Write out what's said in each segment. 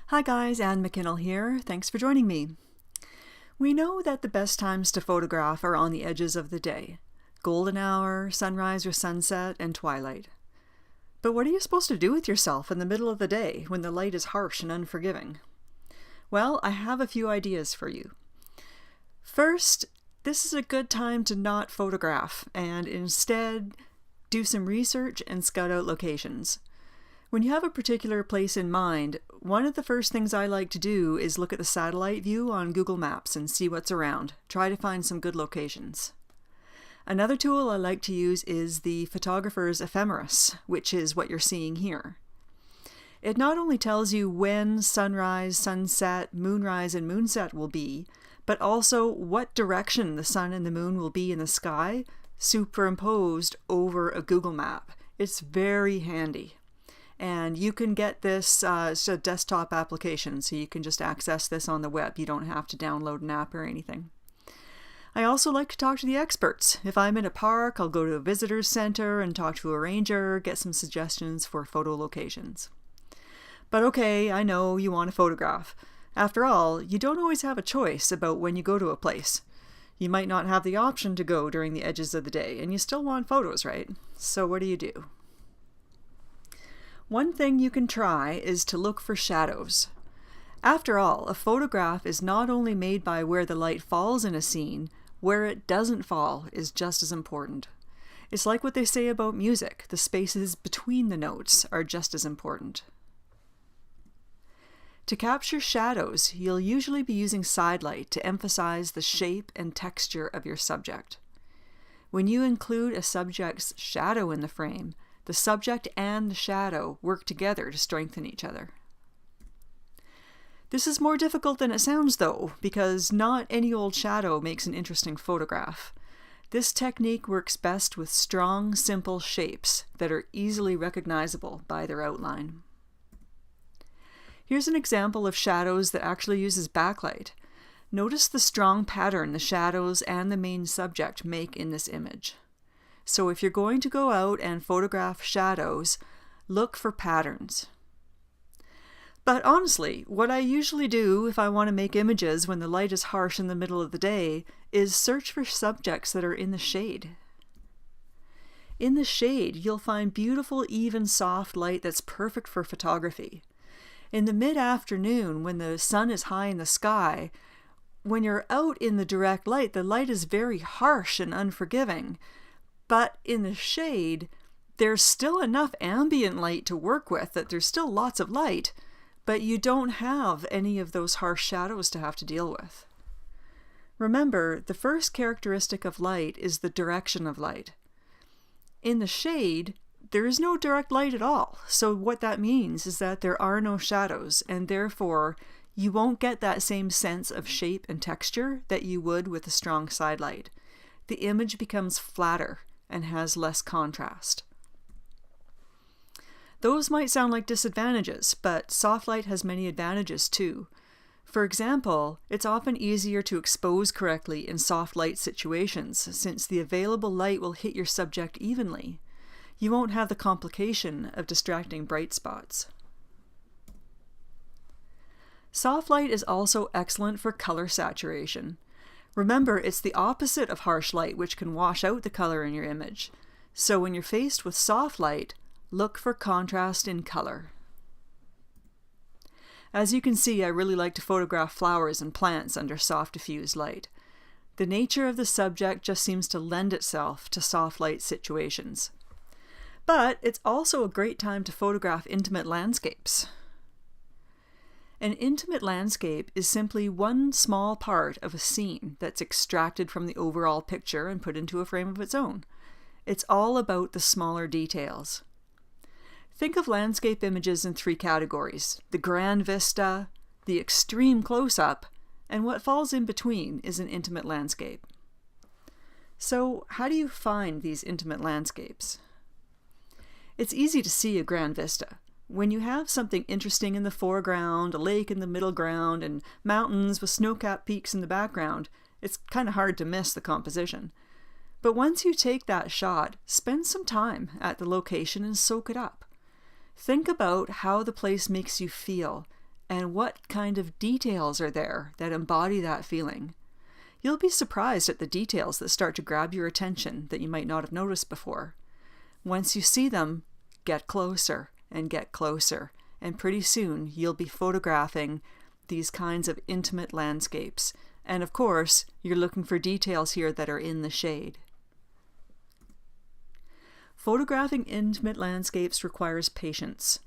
Hi guys, Anne McKinnell here. Thanks for joining me. We know that the best times to photograph are on the edges of the day. Golden hour, sunrise or sunset, and twilight. But what are you supposed to do with yourself in the middle of the day when the light is harsh and unforgiving? Well, I have a few ideas for you. First, this is a good time to not photograph and instead do some research and scout out locations. When you have a particular place in mind, one of the first things I like to do is look at the satellite view on Google Maps and see what's around. Try to find some good locations. Another tool I like to use is the photographer's ephemeris, which is what you're seeing here. It not only tells you when sunrise, sunset, moonrise, and moonset will be, but also what direction the sun and the moon will be in the sky, superimposed over a Google map. It's very handy. And you can get this, it's a desktop application, so you can just access this on the web. You don't have to download an app or anything. I also like to talk to the experts. If I'm in a park, I'll go to a visitor's center and talk to a ranger, get some suggestions for photo locations. But okay, I know you want to photograph. After all, you don't always have a choice about when you go to a place. You might not have the option to go during the edges of the day, and you still want photos, right? So what do? One thing you can try is to look for shadows. After all, a photograph is not only made by where the light falls in a scene, where it doesn't fall is just as important. It's like what they say about music, the spaces between the notes are just as important. To capture shadows, you'll usually be using sidelight to emphasize the shape and texture of your subject. When you include a subject's shadow in the frame, the subject and the shadow work together to strengthen each other. This is more difficult than it sounds though, because not any old shadow makes an interesting photograph. This technique works best with strong, simple shapes that are easily recognizable by their outline. Here's an example of shadows that actually uses backlight. Notice the strong pattern the shadows and the main subject make in this image. So if you're going to go out and photograph shadows, look for patterns. But honestly, what I usually do if I want to make images when the light is harsh in the middle of the day is search for subjects that are in the shade. In the shade, you'll find beautiful, even, soft light that's perfect for photography. In the mid-afternoon, when the sun is high in the sky, when you're out in the direct light, the light is very harsh and unforgiving. But in the shade, there's still enough ambient light to work with that there's still lots of light, but you don't have any of those harsh shadows to have to deal with. Remember, the first characteristic of light is the direction of light. In the shade, there is no direct light at all, so what that means is that there are no shadows, and therefore you won't get that same sense of shape and texture that you would with a strong sidelight. The image becomes flatter and has less contrast. Those might sound like disadvantages, but soft light has many advantages too. For example, it's often easier to expose correctly in soft light situations, since the available light will hit your subject evenly. You won't have the complication of distracting bright spots. Soft light is also excellent for color saturation. Remember, it's the opposite of harsh light, which can wash out the color in your image. So when you're faced with soft light, look for contrast in color. As you can see, I really like to photograph flowers and plants under soft diffused light. The nature of the subject just seems to lend itself to soft light situations. But it's also a great time to photograph intimate landscapes. An intimate landscape is simply one small part of a scene that's extracted from the overall picture and put into a frame of its own. It's all about the smaller details. Think of landscape images in three categories: the grand vista, the extreme close-up, and what falls in between is an intimate landscape. So, how do you find these intimate landscapes? It's easy to see a grand vista. When you have something interesting in the foreground, a lake in the middle ground, and mountains with snow-capped peaks in the background, it's kind of hard to miss the composition. But once you take that shot, spend some time at the location and soak it up. Think about how the place makes you feel and what kind of details are there that embody that feeling. You'll be surprised at the details that start to grab your attention that you might not have noticed before. Once you see them, get closer and get closer, and pretty soon you'll be photographing these kinds of intimate landscapes. And of course, you're looking for details here that are in the shade. Photographing intimate landscapes requires patience.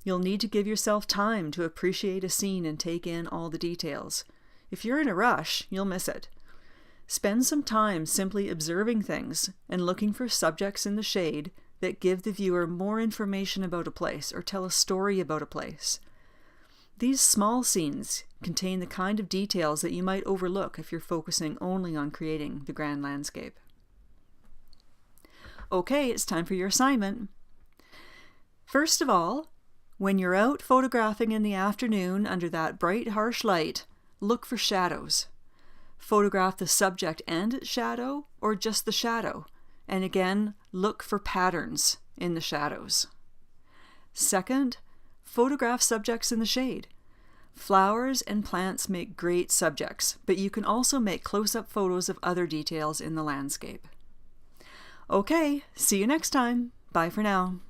You'll need to give yourself time to appreciate a scene and take in all the details. If you're in a rush, you'll miss it. Spend some time simply observing things and looking for subjects in the shade that give the viewer more information about a place or tell a story about a place. These small scenes contain the kind of details that you might overlook if you're focusing only on creating the grand landscape. Okay, it's time for your assignment. First of all, when you're out photographing in the afternoon under that bright, harsh light, look for shadows. Photograph the subject and its shadow, or just the shadow. And again, look for patterns in the shadows. Second, photograph subjects in the shade. Flowers and plants make great subjects, but you can also make close-up photos of other details in the landscape. Okay, see you next time. Bye for now.